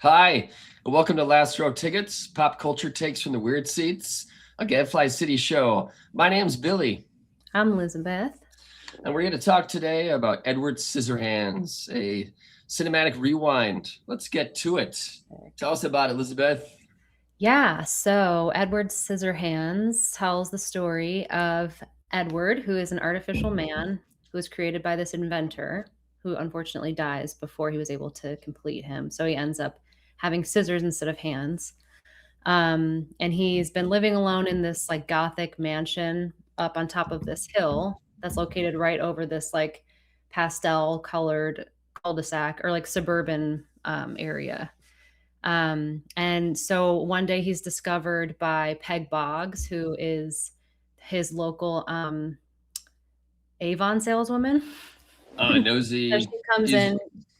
Hi, and welcome to Last Row Tickets, pop culture takes from the weird seats, a Gadfly City show. My name's Billy, I'm Lizabeth. and we're going to talk today about Edward Scissorhands, a cinematic rewind. Let's get to it. Tell us about it, Elizabeth. Yeah, so Edward Scissorhands tells the story of Edward, who is an artificial man who was created by this inventor who unfortunately dies before he was able to complete him. So he ends up having scissors instead of hands. And he's been living alone in this like gothic mansion up on top of this hill that's located right over this like pastel colored cul-de-sac or like suburban area. And so one day he's discovered by Peg Boggs, who is his local Avon saleswoman. So Nosy. she comes Is in,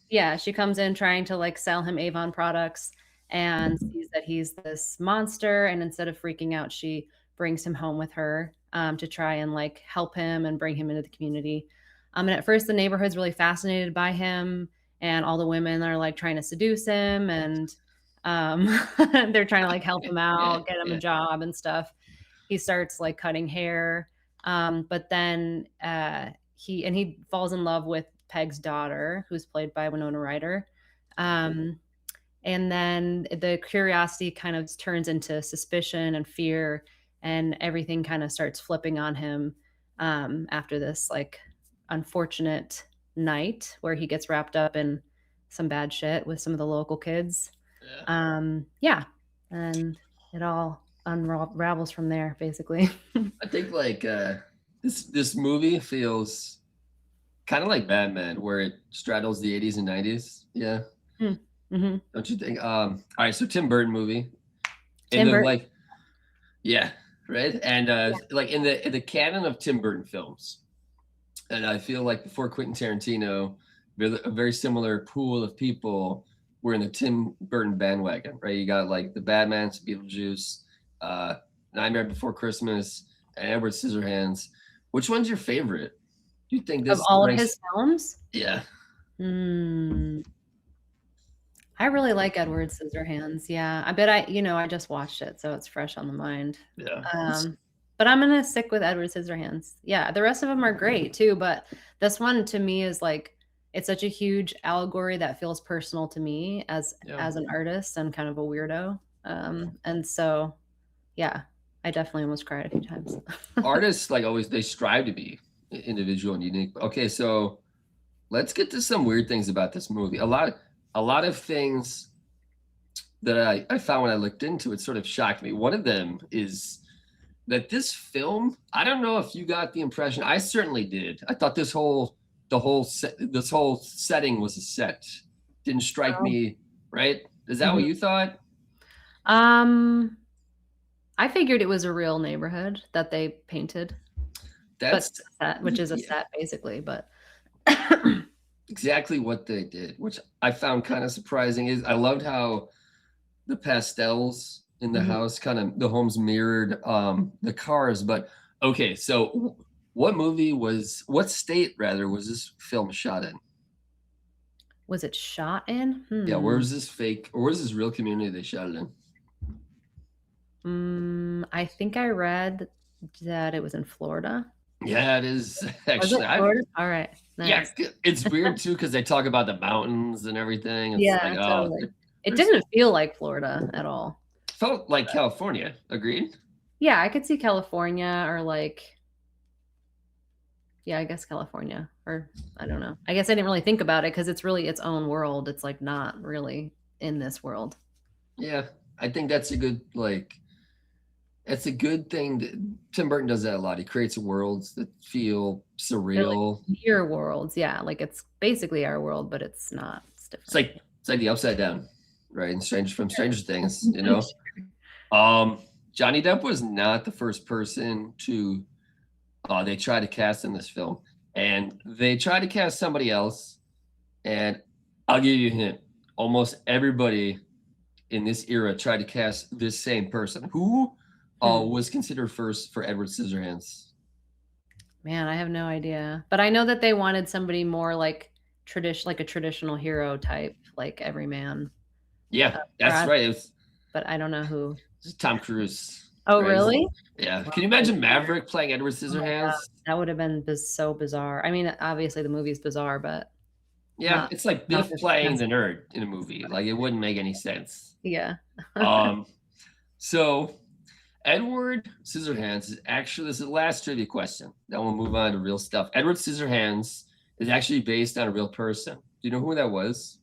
yeah, she comes in trying to like sell him Avon products and sees that he's this monster. And instead of freaking out, she brings him home with her to try and like help him and bring him into the community. And at first, the neighborhood's really fascinated by him, and all the women are like trying to seduce him, and um, they're trying to like help him yeah, out, get him a yeah, job and stuff. He starts like cutting hair, but then he falls in love with Peg's daughter, who's played by Winona Ryder. Um, and then the curiosity kind of turns into suspicion and fear, and everything kind of starts flipping on him after this like unfortunate night where he gets wrapped up in some bad shit with some of the local kids. yeah. Yeah, and it all unravels from there, basically. I think like this movie feels kind of like Batman, where it straddles the 80s and 90s. Yeah, Mm-hmm. don't you think? All right, so Tim Burton movie, in Tim the Burton. like, yeah, right, and Yeah. like in the canon of Tim Burton films, and I feel like before Quentin Tarantino, a very similar pool of people were in the Tim Burton bandwagon, right? You got like the Batman's, Beetlejuice, uh, Nightmare Before Christmas, and Edward Scissorhands. Which one's your favorite? Do you think Of this all of ranks? his films, Yeah, hmm, I really like Edward Scissorhands. Yeah, I bet I just watched it, so it's fresh on the mind. yeah. It's Um, but I'm gonna stick with Edward Scissorhands. Yeah, the rest of them are great too, but this one to me is like it's such a huge allegory that feels personal to me yeah. as an artist and kind of a weirdo. And so yeah, I definitely almost cried a few times. Artists like always they strive to be individual and unique. Okay, so let's get to some weird things about this movie. A lot of things that I found when I looked into it sort of shocked me. One of them is that this film, I don't know if you got the impression, I certainly did. I thought this whole setting was a set. Didn't strike Oh. me, right? Is that what Mhm. you thought? Um, I figured it was a real neighborhood that they painted, but That's set, which is a yeah, set basically, but exactly what they did, which I found kind of surprising. Is I loved how the pastels in the Mhm. house kind of the homes mirrored the cars. But okay, so what state rather was this film shot in? Was it shot in? Yeah, where Hmm. was this fake or where was this real community they shot it in? I think I read that it was in Florida. Yeah, it is Was it actually. I Florida? All right, Yeah, nice. it's weird too because they talk about the mountains and everything. It's like, Yeah, oh, totally. It there's didn't feel like Florida at all. felt like California. Agreed. Yeah, I could see California or like, yeah, I guess California or I don't know. I guess I didn't really think about it because it's really its own world. It's like not really in this world. Yeah, I think that's a good like. It's a good thing. Tim Burton does that a lot. He creates worlds that feel They're like surreal. near worlds. Yeah, like it's basically our world, but it's not. It's It's different. like the upside down, right? And Stranger Things, you know. Um, Johnny Depp was not the first person to they tried to cast in this film, and they tried to cast somebody else. And I'll give you a hint: almost everybody in this era tried to cast this same person, who Hmm. was considered first for Edward Scissorhands. Man, I have no idea. But I know that they wanted somebody more like like a traditional hero type, like every man. Yeah, that's right. But I don't know who. It's Tom Cruise. Oh, Right? really? Yeah. Wow. Can you imagine Maverick playing Edward Oh my God, Scissorhands? that would have been so bizarre. I mean, obviously the movie's bizarre, but Yeah, not it's like not Biff this playing the offensive. nerd in a movie. Like it wouldn't make any sense. Yeah. Um, so Edward Scissorhands is actually, this is the last trivia question. Then we'll move on to real stuff. Edward Scissorhands is actually based on a real person. Do you know who that was?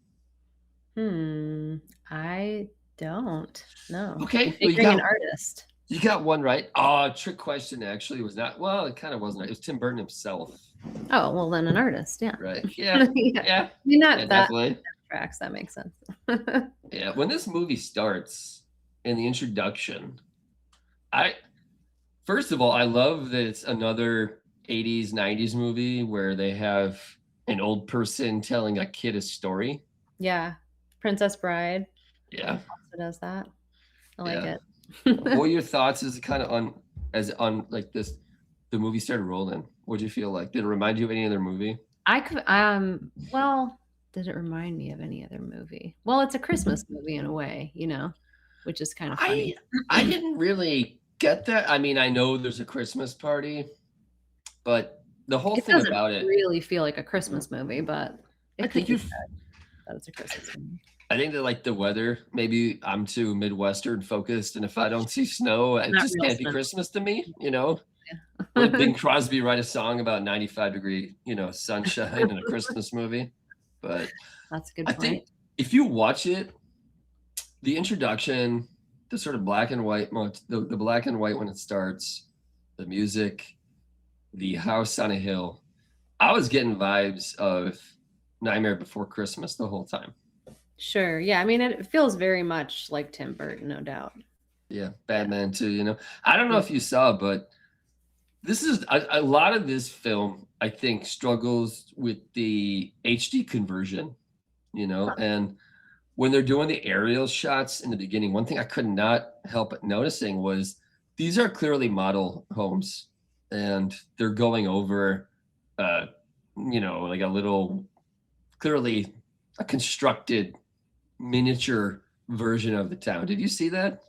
I don't know. I'm Okay, well figuring an artist. you got one right. Oh, trick question actually was not, well, it kind of wasn't right. It was Tim Burton himself. Oh, well then an artist, yeah. Right. Yeah. Yeah. Yeah. You're not Yeah, that definitely. tracks, that makes sense. Yeah. When this movie starts in the introduction, I first of all, I love that it's another 80s, 90s movie where they have an old person telling a kid a story. Yeah. Princess Bride Yeah. also does that. I like Yeah. it. What were your thoughts as kind of on like this the movie started rolling? What'd you feel like? Did it remind you of any other movie? I could well, did it remind me of any other movie? Well, it's a Christmas movie in a way, which is kind of funny. I didn't really get that. I mean, I know there's a Christmas party, but the whole It thing doesn't about it, really feel like a Christmas movie, but I it could think be you said that it's a Christmas movie. I think that like the weather, maybe I'm too Midwestern focused, and if I don't see snow, it Not just real can't be snow. Christmas to me, Yeah. Would Bing Crosby write a song about 95-degree, sunshine in a Christmas movie? But That's a good I point. think if you watch it, the introduction, the sort of black and white, the black and white when it starts, the music, the house on a hill, I was getting vibes of Nightmare Before Christmas the whole time. Sure. Yeah. I mean, it feels very much like Tim Burton, no doubt. Yeah, Batman too. I don't know if you saw, but this is a lot of this film, I think, struggles with the HD conversion, and when they're doing the aerial shots in the beginning, one thing I could not help but noticing was these are clearly model homes, and they're going over, like a little, clearly a constructed miniature version of the town. Did you see that?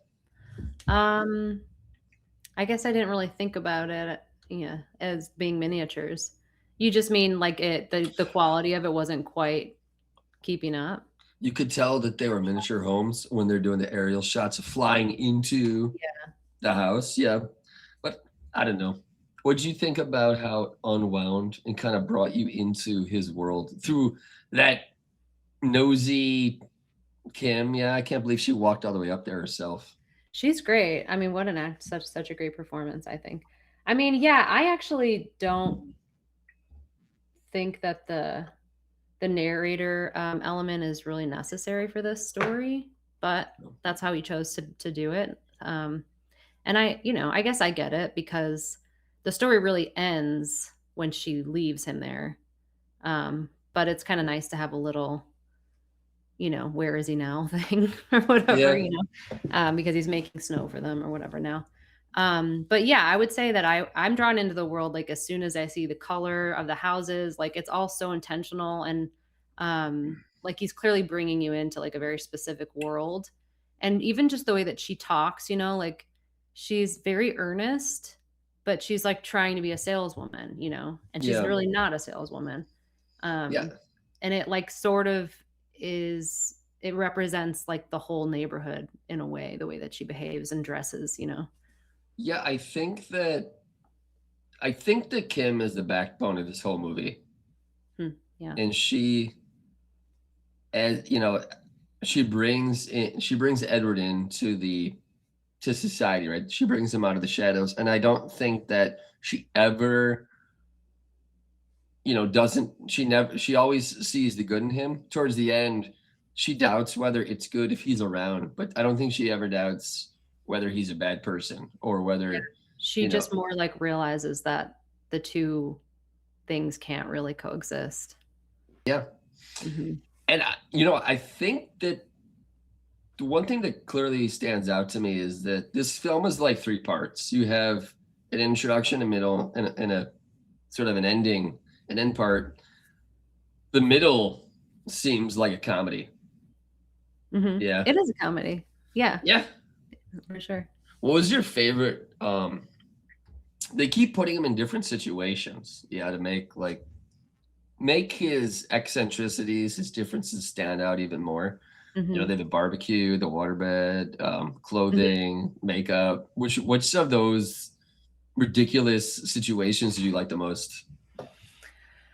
I guess I didn't really think about it, as being miniatures. You just mean like the quality of it wasn't quite keeping up? You could tell that they were miniature homes when they're doing the aerial shots of flying into the house. Yeah. But I don't know. What did you think about how it unwound and kind of brought you into his world through that nosy Kim? Yeah, I can't believe she walked all the way up there herself. She's great. I mean, what an act, such a great performance, I think. I mean, yeah, I actually don't think that the narrator element is really necessary for this story, but that's how he chose to do it. And I guess I get it because the story really ends when she leaves him there. But it's kind of nice to have a little, where is he now thing or whatever, because he's making snow for them or whatever now. But yeah, I would say that I'm drawn into the world like as soon as I see the color of the houses, like it's all so intentional and like he's clearly bringing you into like a very specific world. And even just the way that she talks, like she's very earnest, but she's like trying to be a saleswoman, and she's really not a saleswoman. And it like sort of it represents like the whole neighborhood in a way, the way that she behaves and dresses, Yeah, I think that Kim is the backbone of this whole movie. Yeah. And she brings Edward into to society, right? She brings him out of the shadows. And I don't think that she ever, she always sees the good in him. Towards the end, she doubts whether it's good if he's around, but I don't think she ever doubts whether he's a bad person or whether she just more like realizes that the two things can't really coexist. Yeah. Mm-hmm. And I think that the one thing that clearly stands out to me is that this film is like three parts. You have an introduction, a middle, and a sort of an ending, an end part. The middle seems like a comedy. Yeah. It is a comedy. Yeah, Yeah. for sure. What was your favorite? They keep putting him in different situations. Yeah, to make his eccentricities, his differences stand out even more. You know, Mhm. they have the barbecue, the waterbed, Mhm. clothing, makeup. Which of those ridiculous situations do you like the most?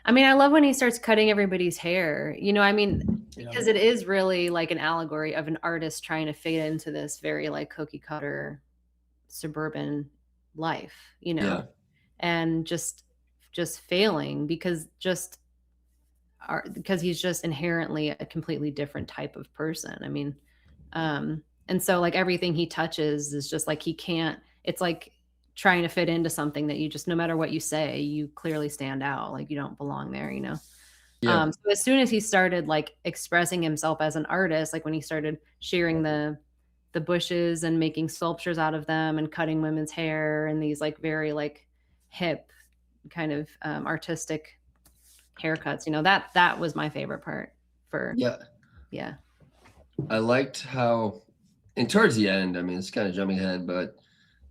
I mean, I love when he starts cutting everybody's hair. I mean, Yeah. because it is really like an allegory of an artist trying to fit into this very like cookie cutter suburban life, Yeah. and just failing because he's just inherently a completely different type of person. I mean, and so like everything he touches is just like he can't. It's like trying to fit into something that you just no matter what you say, you clearly stand out. Like you don't belong there. Yeah. So as soon as he started like expressing himself as an artist, like when he started shearing the bushes and making sculptures out of them and cutting women's hair and these like very like hip kind of artistic haircuts, that was my favorite part for Yeah. yeah. I liked how, and towards the end, I mean, it's kind of jumping ahead, but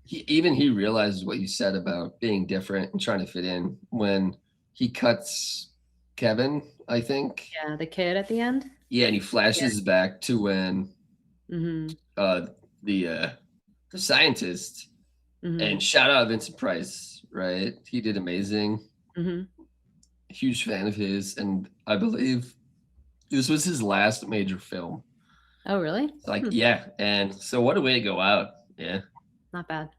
he realizes what you said about being different and trying to fit in when he cuts Kevin, I think. Yeah, the kid at the end. Yeah, and he Yeah. flashes back to when Mhm. uh the uh the scientist, and Mhm. shout out Vincent Price, right? He did amazing. Mhm. Huge fan of his, and I believe this was his last major film. Oh, really? Like, Hmm, yeah, and so what a way to go out. Yeah. not bad.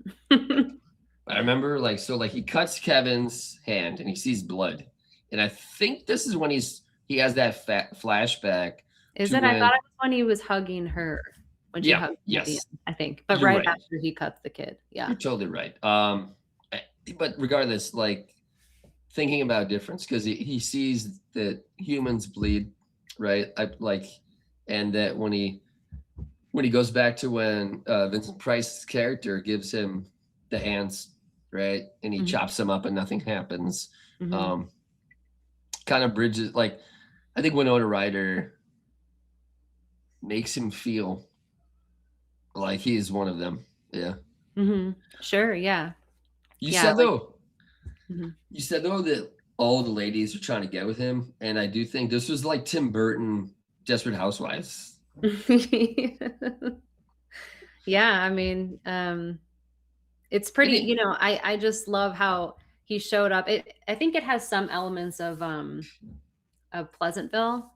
I remember like he cuts Kevin's hand and he sees blood. And I think this is when he has that flashback Is to it? I thought when, it was when he was hugging her, when she yeah, hugged him at the yes, end, I think, but you're right right. after he cuts the kid. Yeah. You're totally right. But regardless, like thinking about difference because he sees that humans bleed, right? I like, and that when he goes back to when Vincent Price's character gives him the hands, right, and he Mhm. chops them up and nothing happens. Mhm. Um, Kind of bridges like I think Winona Ryder makes him feel like he's one of them. Yeah. Mhm. Sure, yeah. You Yeah, said like though, mhm. you said though that all the ladies are trying to get with him, and I do think this was like Tim Burton, Desperate Housewives. Yeah, I mean, it's And pretty, it, I just love how he showed up. I think it has some elements of Pleasantville,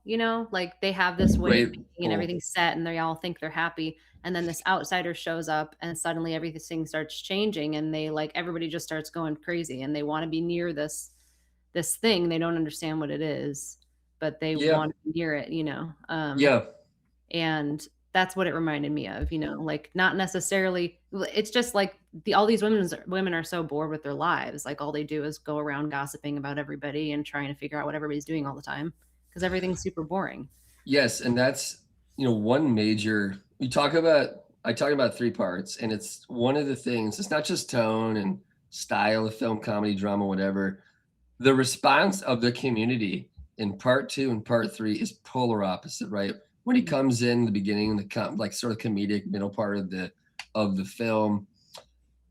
like they have this way of great thinking and pull. everything's set and they all think they're happy. And then this outsider shows up and suddenly everything starts changing and they like everybody just starts going crazy and they want to be near this thing. They don't understand what it is, but they Yeah, want to be near it. yeah, And that's what it reminded me of, like not necessarily it's just like all these women are so bored with their lives. Like all they do is go around gossiping about everybody and trying to figure out what everybody's doing all the time because everything's super boring. yes, and that's one major. We talk about. I talk about three parts, and it's one of the things. It's not just tone and style of film, comedy, drama, whatever. The response of the community in part two and part three is polar opposite, right? When he Mhm. comes in the beginning, like sort of comedic middle part of the film,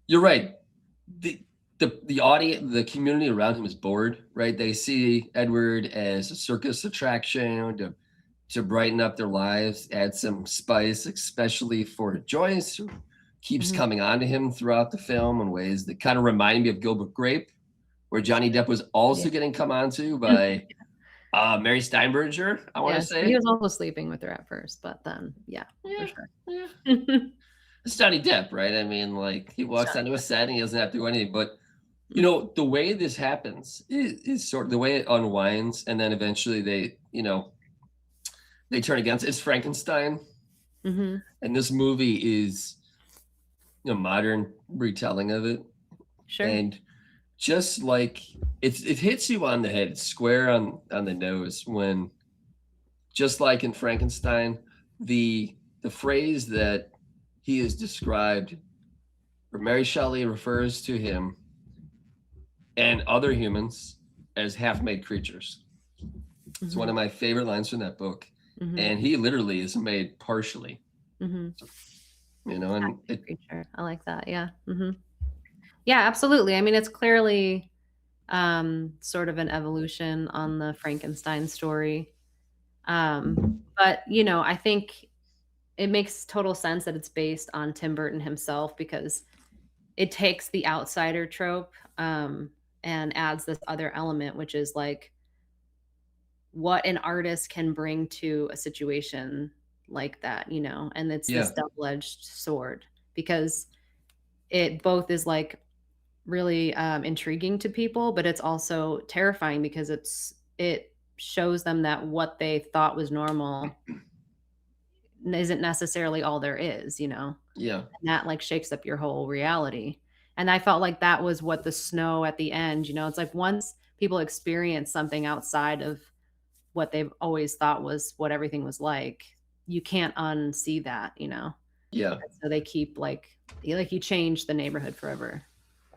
you're right. The the audience, the community around him is bored, right? They see Edward as a circus attraction to brighten up their lives, add some spice, especially for Joyce, who keeps Mhm. coming on to him throughout the film in ways that kind of remind me of Gilbert Grape, where Johnny Depp was Yeah. also getting come on to by Mary Steinberger, I want to Yes, he say. was also sleeping with her at first, but then yeah, for Yeah, sure. yeah. It's Johnny Depp, right? I mean, like he walks Johnny onto a Depp. set and he doesn't have to do anything. But Mm. the way this happens is sort of the way it unwinds, and then eventually they turn against it's Frankenstein, Mhm. and this movie is modern retelling of it, Sure. and just like it hits you on the head, it's square on the nose when just like in Frankenstein, the phrase that he is described, or Mary Shelley refers to him and other humans as half-made creatures. It's one Mhm. of my favorite lines from that book. Mhm. and he literally is made partially, Mhm. and Active creature. I like that. Yeah. Mhm. Yeah, absolutely. I mean, it's clearly sort of an evolution on the Frankenstein story. But I think it makes total sense that it's based on Tim Burton himself because it takes the outsider trope and adds this other element, which is like what an artist can bring to a situation like that, and it's this yeah, double-edged sword because it both is like really intriguing to people, but it's also terrifying because it shows them that what they thought was normal isn't necessarily all there is, yeah, and that like shakes up your whole reality. And I felt like that was what the snow at the end, it's like once people experience something outside of what they've always thought was what everything was like, you can't unsee that. yeah. And so they keep like you change the neighborhood forever.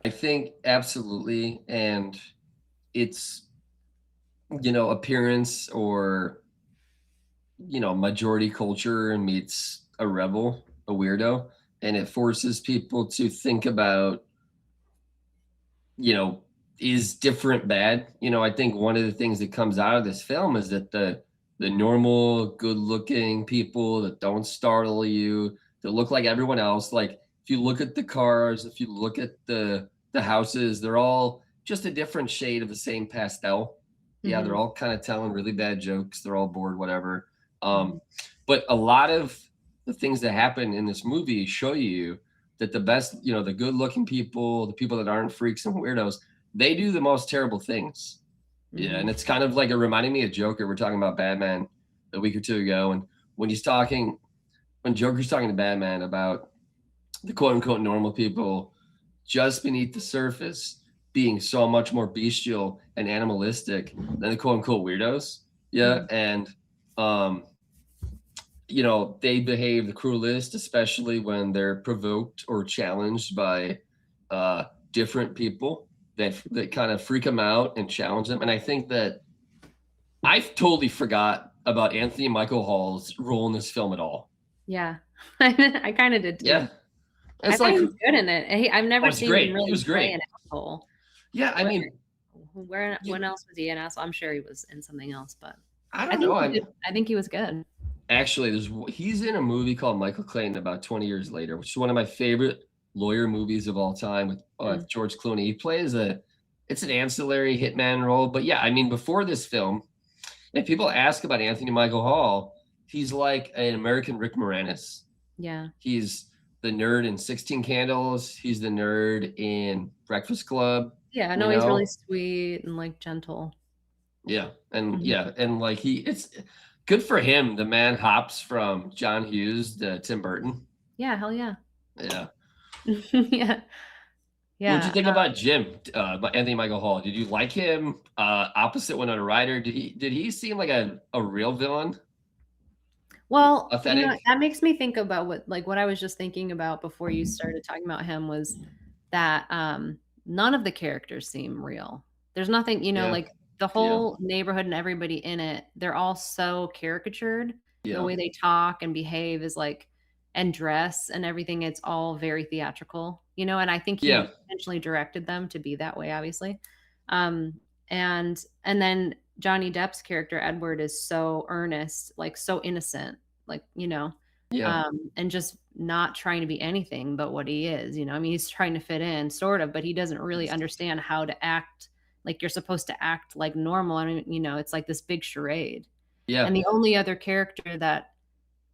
I think absolutely, and it's appearance or majority culture meets a rebel, a weirdo, and it forces people to think about you know, is different bad? I think one of the things that comes out of this film is that the normal, good-looking people that don't startle you, that look like everyone else, like if you look at the cars, if you look at the houses, they're all just a different shade of the same pastel. Yeah, they're Mhm, all kind of telling really bad jokes. They're all bored, whatever. mhm, But a lot of the things that happen in this movie show you that the best, the good looking people, the people that aren't freaks and weirdos, they do the most terrible things. Yeah. And mhm. it's kind of like it reminded me of Joker. We're talking about Batman a week or two ago. And when when Joker's talking to Batman about the quote unquote normal people just beneath the surface being so much more bestial and animalistic than the quote unquote weirdos. Yeah. Mhm. And, um, they behave the cruelest, especially when they're provoked or challenged by different people that kind of freak them out and challenge them. And I think that I totally forgot about Anthony Michael Hall's role in this film at all. Yeah. I kinda did too. Yeah, I it's thought like, he was good in it. I've oh, never it's seen him great. He really was play great. an asshole. Yeah, I Where mean, when else was he an asshole? I'm sure he was in something else, but I I don't know. think he did I think he was good. Actually, he's in a movie called Michael Clayton about 20 years later, which is one of my favorite lawyer movies of all time Mm, with George Clooney. He plays it's an ancillary hitman role, but yeah, I mean, before this film, if people ask about Anthony Michael Hall, he's like an American Rick Moranis. yeah. He's the nerd in 16 Candles. He's the nerd in Breakfast Club. Yeah, You no, he's really know, sweet and, like, gentle. Mhm. yeah, and like it's good for him. The man hops from John Hughes to Tim Burton. Yeah, hell yeah. Yeah. Yeah. What'd you Yeah, think about Jim, Anthony Michael Hall? Did you like him? Opposite Winona Ryder, did he seem like a real villain? well, Authentic? that makes me think about what I was just thinking about before you started talking about him was that, none of the characters seem real. There's nothing, Yeah, like, the yeah, whole neighborhood and everybody in it, they're all so caricatured. The yeah, way they talk and behave is like and dress and everything, it's all very theatrical, and I think yeah, he intentionally directed them to be that way, obviously. Um, and then Johnny Depp's character, Edward, is so earnest, like, so innocent, like, yeah, and just not trying to be anything but what he is, I mean, he's trying to fit in sort of, but he doesn't really understand how to act like you're supposed to act like normal. I mean, it's like this big charade. yeah, And the only other character that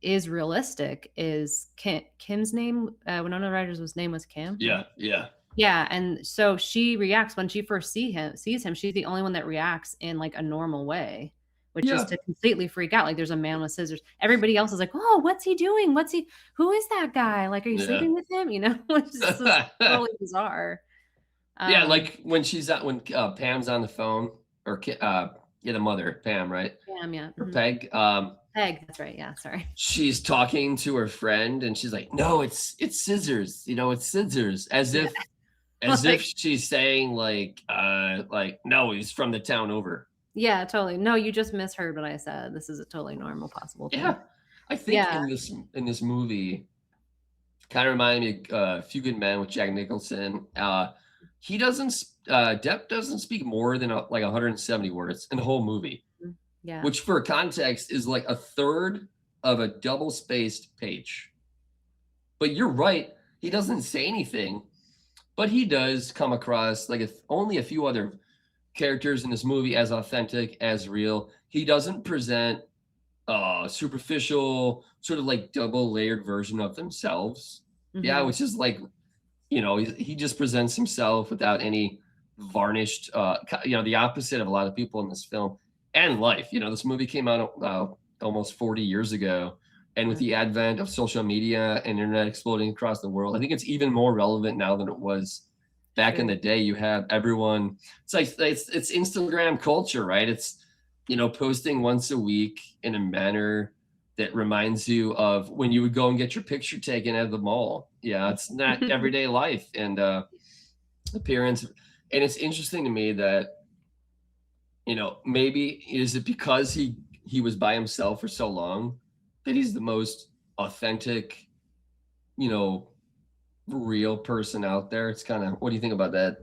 is realistic is Kim's name. Winona Ryder's name was Kim, right? yeah, yeah, Yeah, and so she reacts when she first sees him, she's the only one that reacts in, like, a normal way, which is yeah, to completely freak out, like, there's a man with scissors. Everybody else is like, "Oh, what's he doing? Who is that guy? Like, are you yeah. sleeping with him?" Which is just totally bizarre. Yeah, Um, like when Pam's on the phone or yeah, the mother, Pam, right? Pam, yeah, Or mhm. Peg, Peg, that's right, yeah, sorry. she's talking to her friend and she's like, "No, it's scissors, it's scissors," as Yeah, if like she's saying like, "No, he's from the town over." Yeah, totally. No, you just misheard what I said. This is a totally normal, possible thing. Yeah, I think Yeah. in this movie, kind of reminded me of A Few Good Men with Jack Nicholson. He doesn't. Depp doesn't speak more than like 170 words in the whole movie, Mm, yeah. which for context is like a third of a double spaced page. But you're right. He doesn't say anything, but he does come across like only a few other characters in this movie as authentic, as real. He doesn't present superficial, sort of like double layered version of themselves. Yeah, Mhm. which is like, you know, he just presents himself without any varnished, you know, the opposite of a lot of people in this film and life. You know, this movie came out almost 40 years ago. And with Mm, the advent of social media and internet exploding across the world, I think it's even more relevant now than it was back in true. the day. You have everyone, it's like, it's Instagram culture, right? It's, you know, posting once a week in a manner that reminds you of when you would go and get your picture taken at the mall. Yeah, it's not everyday life and appearance. And it's interesting to me that, you know, maybe is it because he was by himself for so long that he's the most authentic, you know, real person out there. It's kind of, what do you think about that?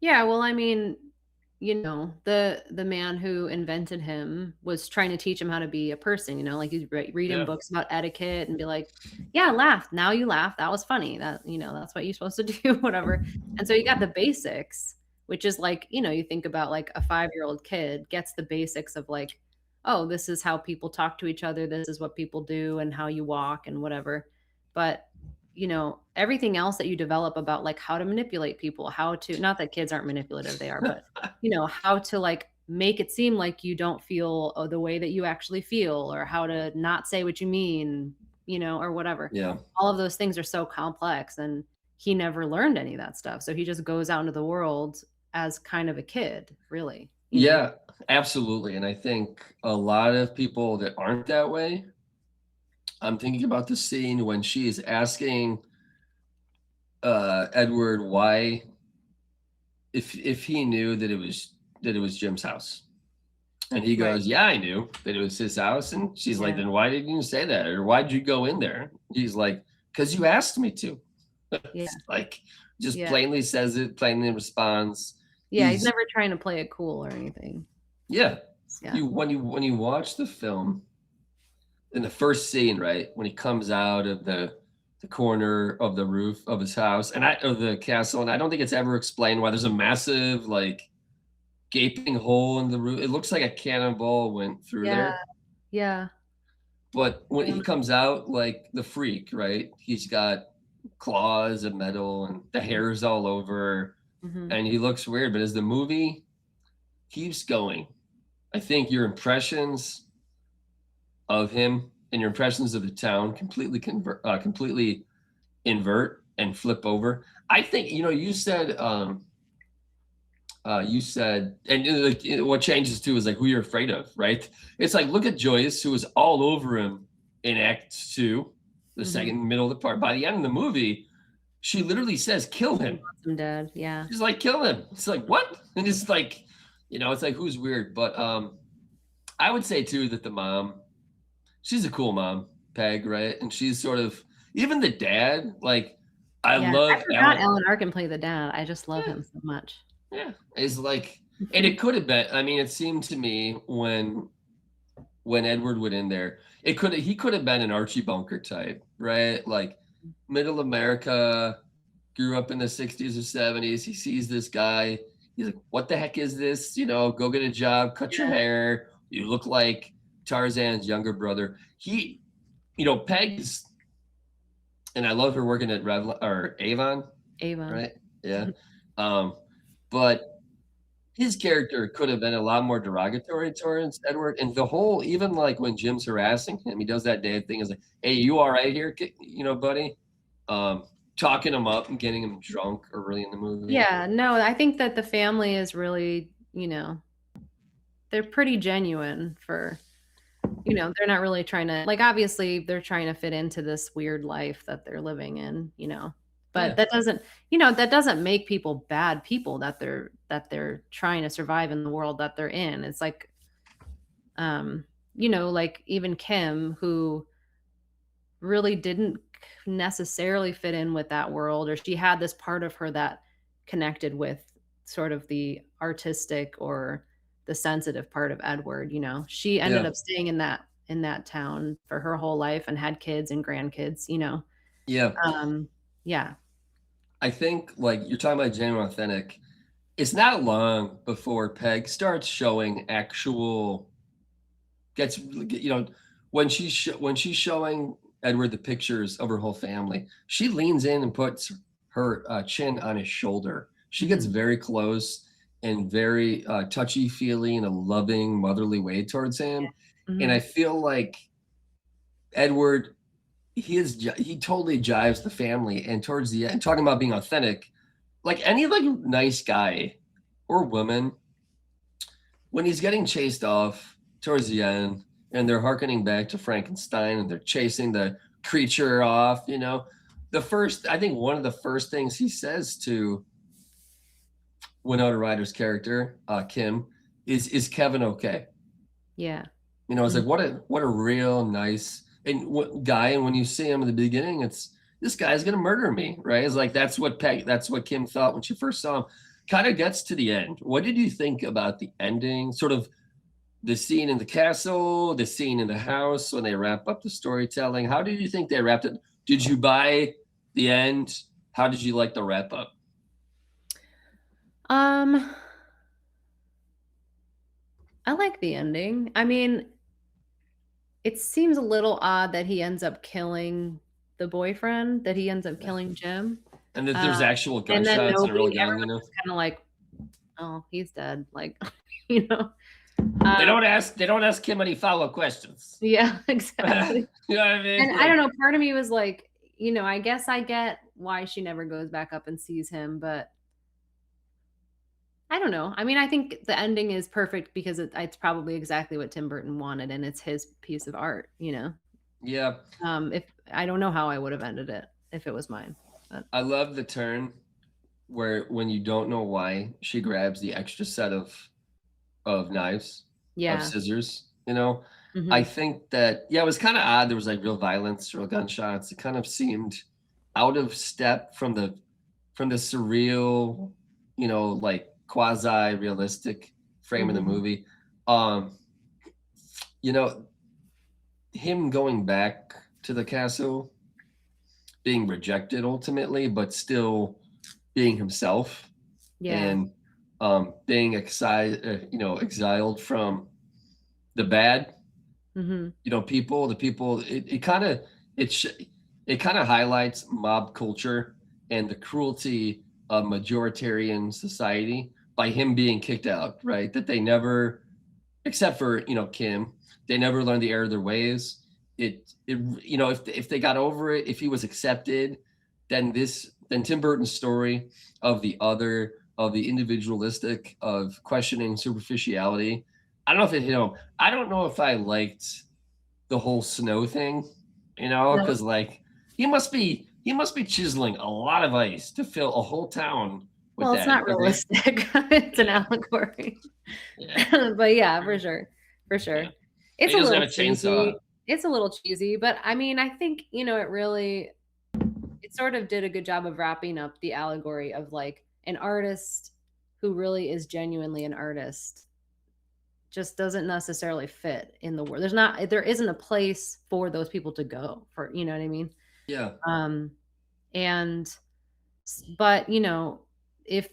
Yeah, well, I mean, the man who invented him was trying to teach him how to be a person, like he'd read him Yeah. books about etiquette and be like, "Yeah, laugh. Now you laugh. That was funny. That's what you're supposed to do, whatever." And so you got the basics, which is like, you think about like a 5-year-old kid gets the basics of like, oh, this is how people talk to each other, this is what people do and how you walk and whatever. But everything else that you develop about like how to manipulate people, how to, not that kids aren't manipulative, they are, but how to like make it seem like you don't feel the way that you actually feel, or how to not say what you mean, or whatever. Yeah. All of those things are so complex, and he never learned any of that stuff. So he just goes out into the world as kind of a kid, really. Yeah, absolutely. And I think a lot of people that aren't that way, I'm thinking about the scene when she is asking Edward why, if he knew that it was Jim's house. And he Right. goes, "Yeah, I knew that it was his house." And she's like, Yeah. "Then why didn't you say that? Or why'd you go in there?" He's like, "Because you asked me to." Yeah. It's like, just Yeah. plainly says it, plainly responds. Yeah. He's He's never trying to play it cool or anything. Yeah. Yeah. When you watch the film, in the first scene, right, when he comes out of the corner of the roof of his house and of the castle, and I don't think it's ever explained why there's a massive like gaping hole in the roof. It looks like a cannonball went through Yeah. there. Yeah. But when he Um, comes out like the freak, right? He's got claws of metal and the hair is all over mhm. and he looks weird. But as the movie keeps going, I think your impressions of him and your impressions of the town completely invert and flip over. I think you said, and like what changes too is like who you're afraid of, right? It's like look at Joyce, who was all over him in Act Two, the Mhm. second middle of the part. By the end of the movie, she literally says, "Kill He him." wants him dead, yeah. She's like, "Kill him." It's like what? And it's like, it's like who's weird. But I would say too that the mom, she's a cool mom, Peg, right? And she's sort of even the dad. Like, I Yeah, I love forgot Alan. Alan Arkin played the dad, I just love Yeah, him so much. yeah. Is like, and it could have been. I mean, it seemed to me when Edward went in there, he could have been an Archie Bunker type, right? Like middle America, grew up in the 60s or 70s. He sees this guy. He's like, what the heck is this? Go get a job, cut your Yeah, hair. You look like Tarzan's younger brother. Peg's, and I love her working at Avon, Avon. right? Yeah. Um, but his character could have been a lot more derogatory towards Edward. And the whole, even like when Jim's harassing him, he does that Dave thing is like, hey, you all right here, buddy? Um, Talking him up and getting him drunk early in the movie. Yeah, no, I think that the family is really, they're pretty genuine for they're not really trying to like, obviously, they're trying to fit into this weird life that they're living in. But Yeah. that doesn't make people bad people, that they're trying to survive in the world that they're in. It's like, like even Kim, who really didn't necessarily fit in with that world, or she had this part of her that connected with sort of the artistic or the sensitive part of Edward. She ended Yeah. up staying in that town for her whole life and had kids and grandkids. Yeah. Yeah. I think like you're talking about genuine authentic. It's not long before Peg starts showing actual gets when she's showing Edward the pictures of her whole family, she leans in and puts her chin on his shoulder. She gets Mhm. very close and very touchy feely in a loving motherly way towards him. And I Mhm. feel like Edward, he totally jives the family. And towards the end, talking about being authentic, like any like nice guy or woman, when he's getting chased off towards the end and they're harkening back to Frankenstein and they're chasing the creature off, I think one of the first things he says to Winona Ryder's character, Kim, is Kevin okay? Yeah. It's Mhm. like what a real nice guy, and when you see him in the beginning, it's this guy's gonna murder me, right? It's like that's what Kim thought when she first saw him. Kind of gets to the end. What did you think about the ending? Sort of the scene in the castle, the scene in the house when they wrap up the storytelling. How did you think they wrapped it? Did you buy the end? How did you like the wrap up? Um, I like the ending. I mean, it seems a little odd that he ends up killing the boyfriend, that he ends up killing Jim. And that Uh, there's actual and then gunshots and a real gun, everyone's just kind of like, oh, he's dead. Like, you know. Um, They don't ask him any follow-up questions. yeah, exactly. You know what I mean? And I don't know, part of me was like, I guess I get why she never goes back up and sees him, but I don't know. I mean, I think the ending is perfect because it's probably exactly what Tim Burton wanted, and it's his piece of art. Yeah. If I don't know how I would have ended it if it was mine, but I love the turn where when you don't know why she grabs the extra set of knives, of yeah. scissors, I Mhm. think that it was kind of odd. There was like real violence, real gunshots. It kind of seemed out of step from the surreal, like quasi realistic frame of the Mhm. movie. Um, you know, him going back to the castle, being rejected ultimately, but still being himself Yeah. and being exiled from the bad, Mhm. people, the people. It sh- it kind of highlights mob culture and the cruelty of majoritarian society by him being kicked out, right? That they never, except for Kim, they never learned the error of their ways. If they got over it, if he was accepted, then Tim Burton's story of the individualistic, of questioning superficiality. I don't know if it hit home. I don't know if I liked the whole snow thing, No. because like he must be chiseling a lot of ice to fill a whole town with Well, it's that. not realistic. It's an Yeah, allegory. yeah, But yeah, for sure. For yeah. sure. And It's he a doesn't have little a chainsaw. cheesy. It's a little cheesy, but I mean, I think, it sort of did a good job of wrapping up the allegory of like an artist who really is genuinely an artist just doesn't necessarily fit in the world. There isn't a place for those people to go for, you know what I mean? Yeah, Um and but if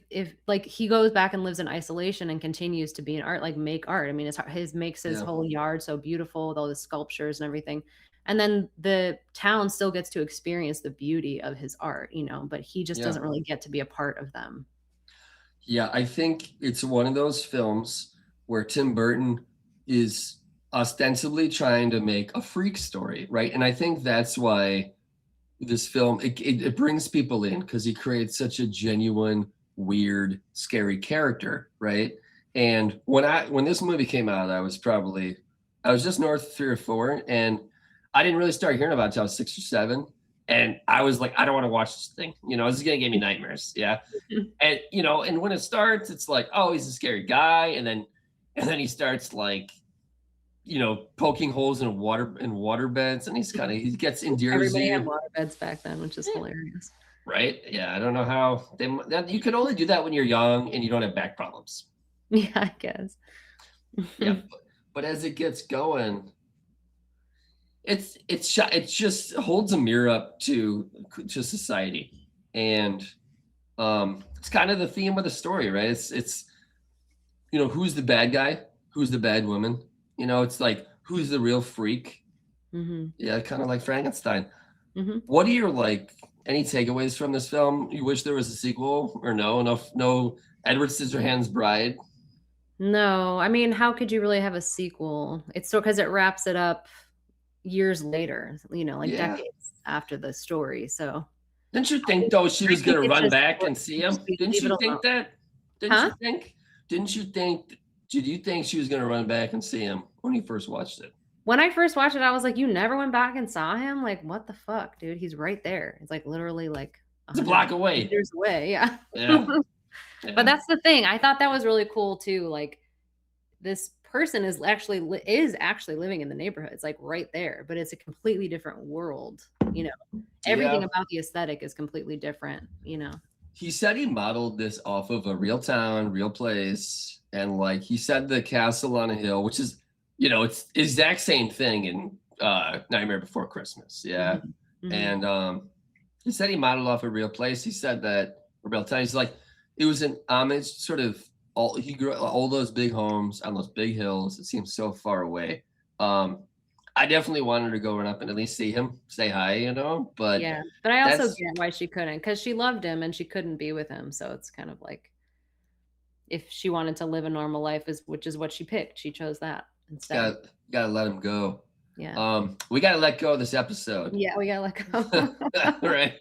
like he goes back and lives in isolation and continues to be an art, like make art. I mean, his makes his yeah, whole yard so beautiful with all the sculptures and everything. And then the town still gets to experience the beauty of his art, but he just yeah. doesn't really get to be a part of them. Yeah, I think it's one of those films where Tim Burton is ostensibly trying to make a freak story, right? And I think that's why this film it brings people in, because he creates such a genuine, weird, scary character, right? And when this movie came out, I was just north of 3 or 4, and I didn't really start hearing about it until I was 6 or 7. And I was like, I don't want to watch this thing. This is gonna give me nightmares. Yeah. And and when it starts, it's like, oh, he's a scary guy, and then he starts like, poking holes in water beds, and he gets endeared to Everybody had you. water beds back then, which is hilarious. Right? Yeah, I don't know how you can only do that when you're young and you don't have back problems. Yeah, I guess. Yeah, but as it gets going, it just holds a mirror up to society, and it's kind of the theme of the story, right? It's who's the bad guy, who's the bad woman. It's like who's the real freak. Yeah, kind of like Frankenstein. What are your any takeaways from this film? You wish there was a sequel, or no Edward Scissorhands Bride? No, I mean, how could you really have a sequel? It's so because it wraps it up years later, Yeah. decades after the story. So Didn't you think though she was think gonna it's run just back and see him? Didn't leave it you alone. think that? Didn't Huh? you think? Didn't you think? Did you think she was gonna run back and see him when you first watched it? When I first watched it, I was like, you never went back and saw him? Like, what the fuck, dude? He's right there. It's like literally like It's a block away. meters away. Yeah. Yeah. But that's the thing. I thought that was really cool too. Like, this person is actually living in the neighborhood. It's like right there, but it's a completely different world. Everything about the aesthetic is completely different. He said he modeled this off of a real town, real place, and he said the castle on a hill, which is, it's exact same thing in Nightmare Before Christmas. Yeah. And he said he modeled off a real place. He said that a real town. He's like, it was an homage, sort of. He grew up all those big homes on those big hills. It seems so far away. I definitely wanted to go run up and at least see him, say hi, But yeah, but I also get why she couldn't, because she loved him and she couldn't be with him. So it's kind of like, if she wanted to live a normal life, which is what she picked, she chose that instead. Gotta let him go. Yeah. We gotta let go of this episode. Yeah, we gotta let go. Right.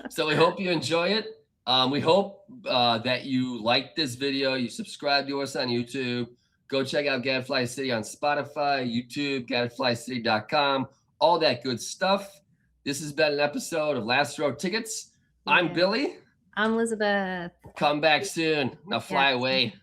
So we hope you enjoy it. We hope that you like this video. You subscribe to us on YouTube. Go check out Gadfly City on Spotify, YouTube, gadflycity.com, all that good stuff. This has been an episode of Last Row Tickets. I'm Billy. I'm Lizabeth. Come back soon. Now fly away.